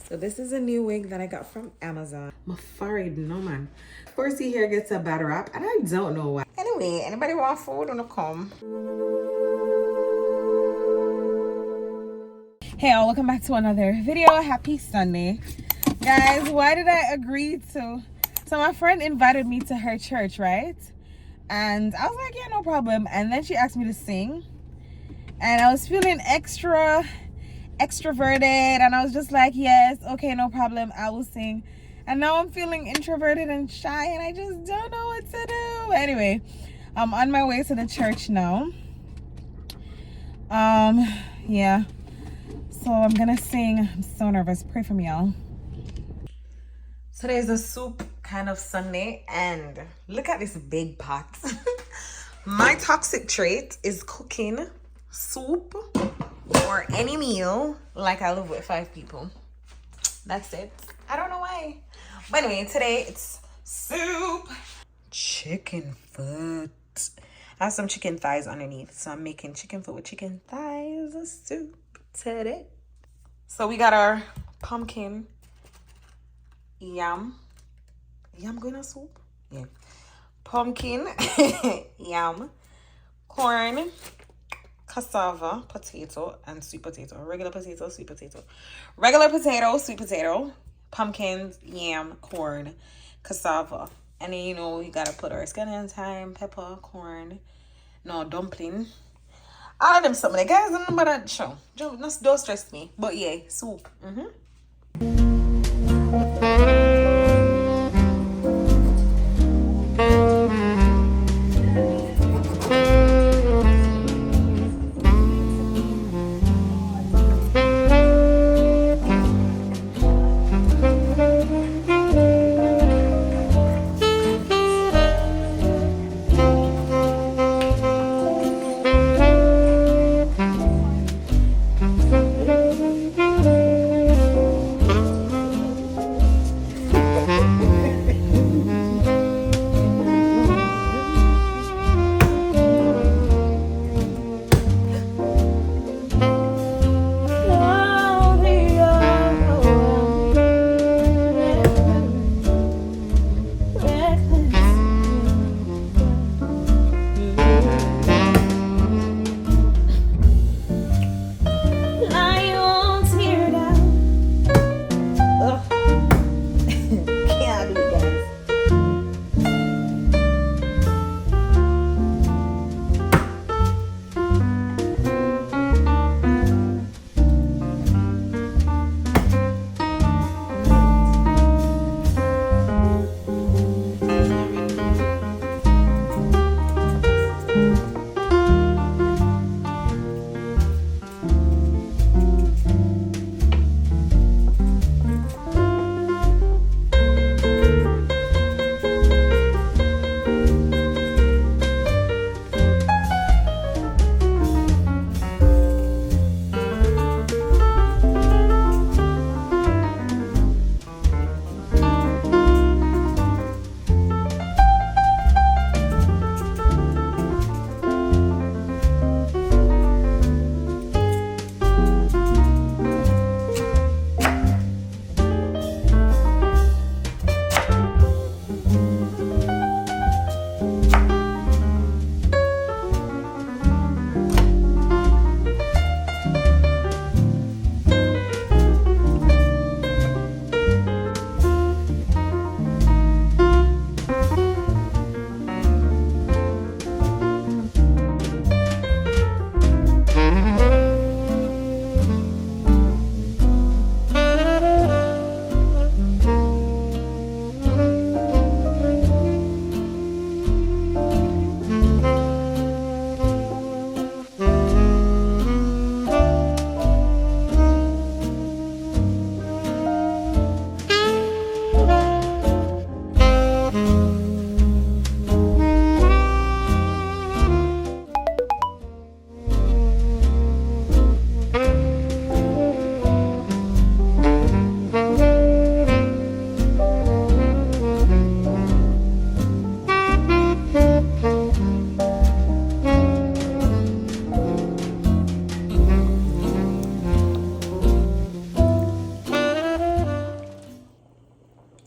So this is a new wig that I got from Amazon. My forehead, no man. First hair gets a bad rap and I don't know why. Anyway, anybody want food? Wanna come? Hey all, welcome back to another video. Happy Sunday. Guys, why did I agree to? So my friend invited me to her church, right? And I was like, yeah, no problem. And then she asked me to sing. And I was feeling extroverted. And I was just like, yes, okay, no problem. I will sing. And now I'm feeling introverted and shy. And I just don't know what to do. Anyway, I'm on my way to the church now. Yeah. So I'm going to sing. I'm so nervous. Pray for me, y'all. Today's a soup kind of Sunday, and look at this big pot. My toxic trait is cooking soup or any meal like I live with 5 people. That's it. I don't know why. But anyway, today it's soup. Chicken foot. I have some chicken thighs underneath, so I'm making chicken foot with chicken thighs soup today. So we got our pumpkin. Yam going on soup? Yeah. Pumpkin, yam, corn, cassava, potato, and sweet potato. Regular potato, sweet potato. Regular potato, sweet potato, pumpkins, yam, corn, cassava. And then, you know, you gotta put our skeleton thyme, pepper, corn, no, dumpling. All of them something. Like, guys, I don't know about that show. Don't stress me. But yeah, soup.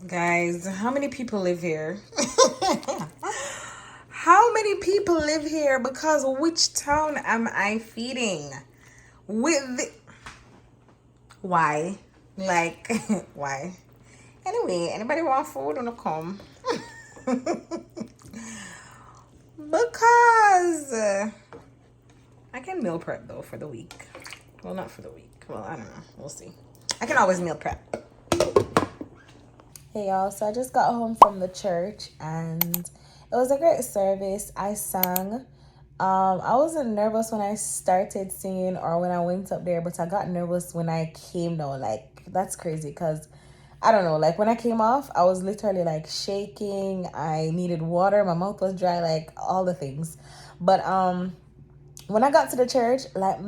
Guys, how many people live here? How many people live here? Because which town am I feeding? With the... Why? Like, why? Anyway, anybody want food? Wanna come? Because I can meal prep though for the week. Well, not for the week. Well, I don't know. We'll see. I can always meal prep. Hey y'all, so I just got home from the church and it was a great service. I sang. I wasn't nervous when I started singing or when I went up there, but I got nervous when I came down. Like, that's crazy because I don't know, like when I came off, I was literally like shaking. I needed water, my mouth was dry, like all the things. But when I got to the church, like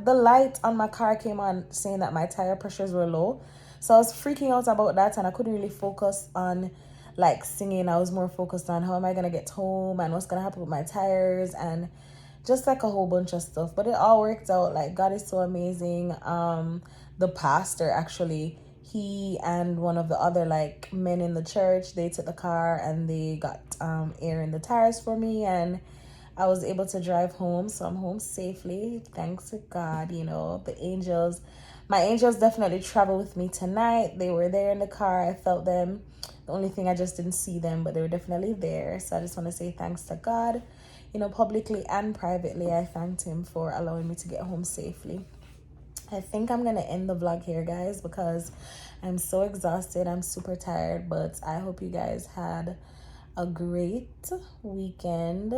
the light on my car came on saying that my tire pressures were low. So I was freaking out about that and I couldn't really focus on like singing. I was more focused on how am I gonna get home and what's gonna happen with my tires and just like a whole bunch of stuff. But it all worked out. Like, God is so amazing. The pastor actually, he and one of the other like men in the church, they took the car and they got air in the tires for me and I was able to drive home. So I'm home safely, thanks to God. You know, the angels, my angels definitely traveled with me tonight. They were there in the car. I felt them. The only thing, I just didn't see them, but they were definitely there. So I just want to say thanks to God. You know, publicly and privately, I thanked him for allowing me to get home safely. I think I'm going to end the vlog here, guys, because I'm so exhausted. I'm super tired, but I hope you guys had a great weekend.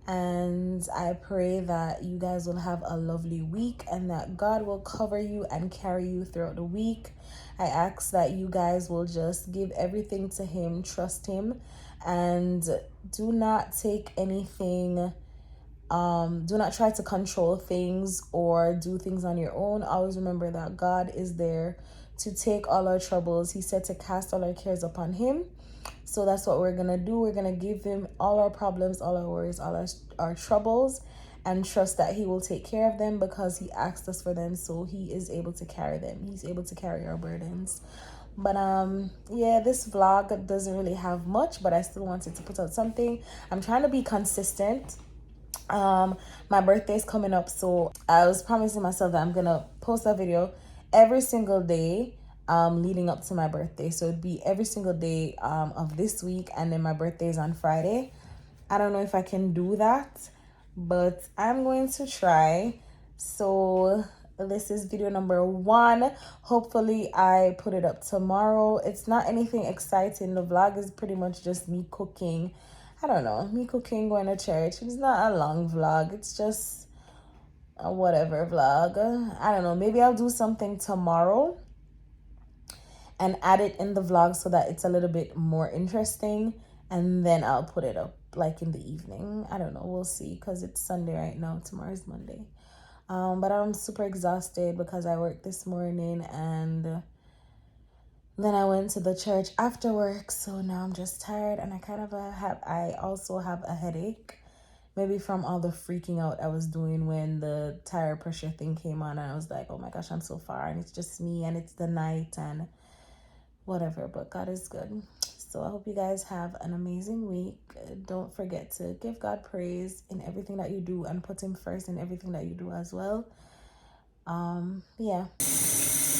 And I pray that you guys will have a lovely week and that God will cover you and carry you throughout the week. I ask that you guys will just give everything to him, trust him, and do not take anything, do not try to control things or do things on your own. Always remember that God is there to take all our troubles. He said to cast all our cares upon him. So that's what we're gonna do. We're gonna give him all our problems, all our worries, all our troubles, and trust that he will take care of them because he asked us for them, so he is able to carry them. He's able to carry our burdens. But yeah, this vlog doesn't really have much, but I still wanted to put out something. I'm trying to be consistent. My birthday's coming up, so I was promising myself that I'm gonna post a video every single day leading up to my birthday. So it'd be every single day of this week, and then my birthday is on Friday. I don't know if I can do that, but I'm going to try. So this is video number 1. Hopefully I put it up tomorrow. It's not anything exciting. The vlog is pretty much just me cooking. I don't know, me cooking, going to church. It's not a long vlog. It's just a whatever vlog. I don't know, maybe I'll do something tomorrow and add it in the vlog so that it's a little bit more interesting, and then I'll put it up like in the evening. I don't know, we'll see, because it's Sunday right now. Tomorrow's Monday. But I'm super exhausted because I worked this morning and then I went to the church after work. So now I'm just tired and I also have a headache. Maybe from all the freaking out I was doing when the tire pressure thing came on and I was like, oh my gosh, I'm so far and it's just me and it's the night and whatever, but God is good. So I hope you guys have an amazing week. Don't forget to give God praise in everything that you do and put him first in everything that you do as well. Yeah.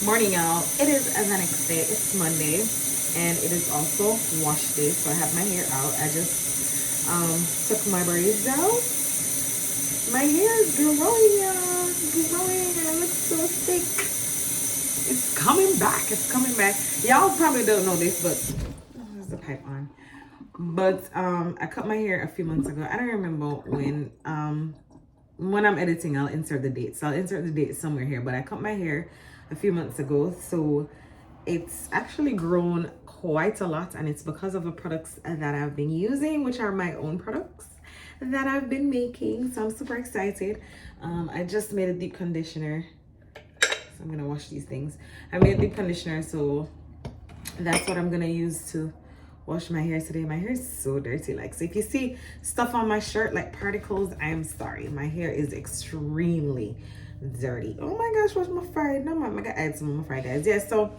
Morning, y'all. It is the next day. It's Monday and it is also wash day, so I have my hair out. I just took my braids out. My hair is growing, y'all. Growing and it looks so thick. It's coming back. It's coming back. Y'all probably don't know this, but there's the pipe on. But I cut my hair a few months ago. I don't remember when I'm editing, I'll insert the date. So I'll insert the date somewhere here. But I cut my hair a few months ago, so it's actually grown quite a lot, and it's because of the products that I've been using, which are my own products that I've been making. So I'm super excited. I just made a deep conditioner. I'm gonna wash these things. I made a deep conditioner, so that's what I'm gonna use to wash my hair today. My hair is so dirty. Like, so if you see stuff on my shirt like particles, I am sorry. My hair is extremely dirty. Oh my gosh, what's my fried? No, I gotta add some of my fried guys. Yeah, so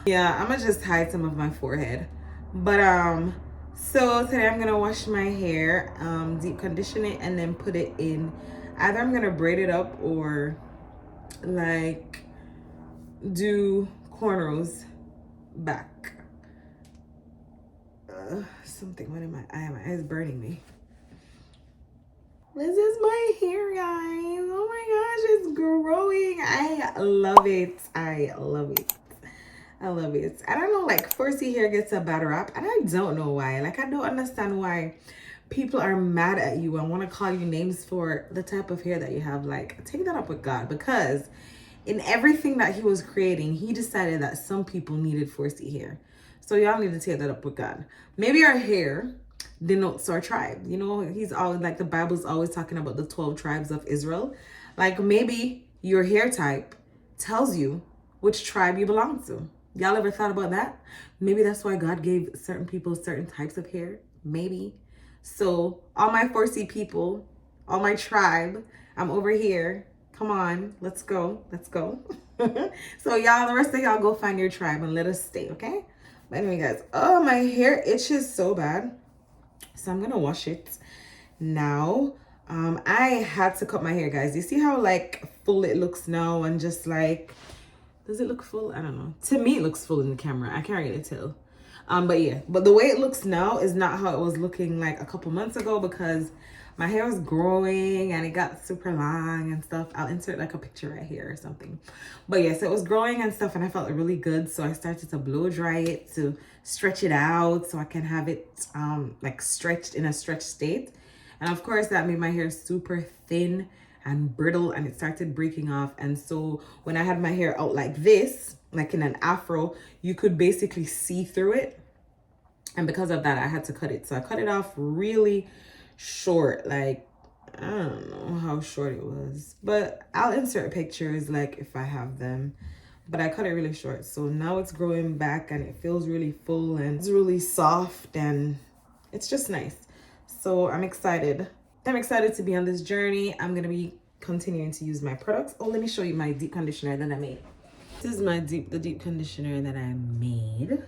Yeah, I'm gonna just hide some of my forehead. But so today I'm gonna wash my hair, deep condition it, and then put it in. Either I'm gonna braid it up or like do cornrows back. Something went in my eye. My eye is burning me. This is my hair, guys. Oh my gosh, it's growing. I love it. I love it. I love it. I don't know, like 4C hair gets a bad rap, and I don't know why. Like, I don't understand why people are mad at you and want to call you names for the type of hair that you have. Like, take that up with God, because in everything that he was creating, he decided that some people needed 4C hair. So y'all need to take that up with God. Maybe our hair denotes our tribe. You know, he's always like, the Bible's always talking about the 12 tribes of Israel. Like, maybe your hair type tells you which tribe you belong to. Y'all ever thought about that? Maybe that's why God gave certain people certain types of hair. Maybe. So all my 4C people, all my tribe, I'm over here. Come on, let's go. Let's go. So y'all, the rest of y'all go find your tribe and let us stay, okay? But anyway, guys, oh, my hair itches so bad. So I'm gonna wash it now. I had to cut my hair, guys. You see how like full it looks now, and just like, does it look full? I don't know. To me, it looks full in the camera. I can't really tell. But yeah, but the way it looks now is not how it was looking like a couple months ago, because my hair was growing and it got super long and stuff. I'll insert like a picture right here or something. But yes, it was growing and stuff, and I felt really good. So I started to blow dry it to stretch it out so I can have it like stretched in a stretched state. And of course that made my hair super thin and brittle, and it started breaking off. And so when I had my hair out like this, like in an afro, you could basically see through it. And because of that, I had to cut it. So I cut it off really short. Like, I don't know how short it was, but I'll insert pictures like if I have them. But I cut it really short. So now it's growing back, and it feels really full, and it's really soft, and it's just nice. So I'm excited. I'm excited to be on this journey. I'm gonna be continuing to use my products. Oh, let me show you my deep conditioner that I made. This is my the deep conditioner that I made.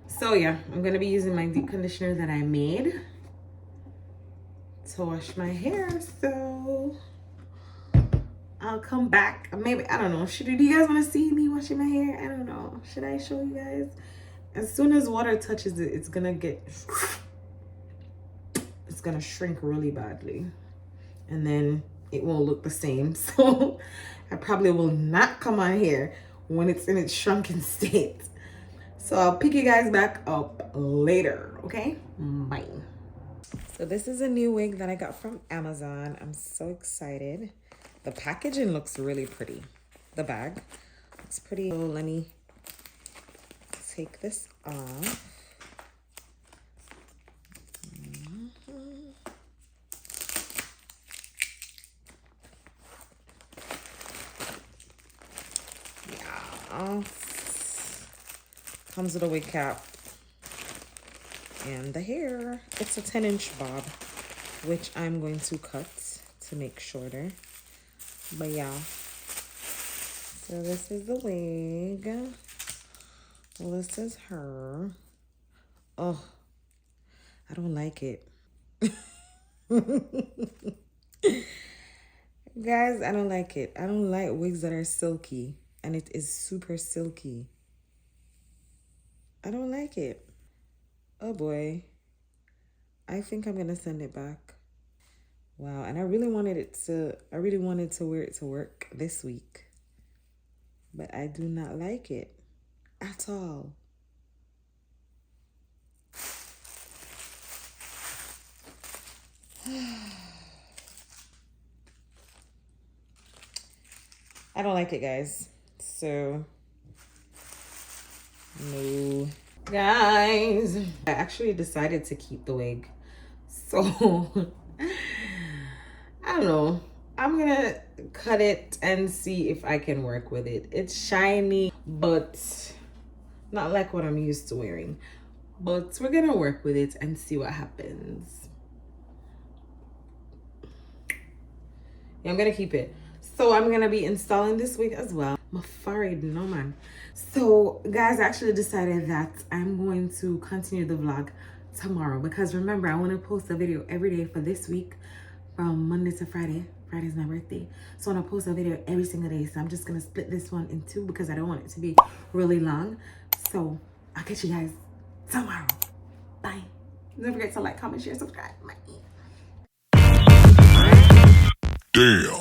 So yeah, I'm gonna be using my deep conditioner that I made to wash my hair. So I'll come back. Maybe, I don't know. Do you guys want to see me washing my hair? I don't know. Should I show you guys? As soon as water touches it, it's gonna shrink really badly, and then it won't look the same. So I probably will not come on here when it's in its shrunken state. So I'll pick you guys back up later, okay? Bye. So this is a new wig that I got from Amazon. I'm so excited. The packaging looks really pretty. The bag looks pretty. So let me take this off. Comes with a wig cap and the hair. It's a 10-inch bob, which I'm going to cut to make shorter. But yeah, so this is the wig. Well, this is her. Oh, I don't like it. Guys, I don't like it. I don't like wigs that are silky, and it is super silky. I don't like it. Oh boy. I think I'm gonna send it back. Wow, and I really wanted to wear it to work this week. But I do not like it at all. I don't like it, guys. So no. Guys, I actually decided to keep the wig. So I don't know. I'm gonna cut it and see if I can work with it. It's shiny, but not like what I'm used to wearing. But we're gonna work with it and see what happens. Yeah, I'm gonna keep it. So I'm gonna be installing this wig as well. My forehead, no man. So guys, I actually decided that I'm going to continue the vlog tomorrow, because remember, I want to post a video every day for this week from Monday to Friday. Friday's my birthday, so I want to post a video every single day. So I'm just gonna split this one in two because I don't want it to be really long. So I'll catch you guys tomorrow. Bye. Don't forget to like, comment, share, subscribe. Bye. Damn.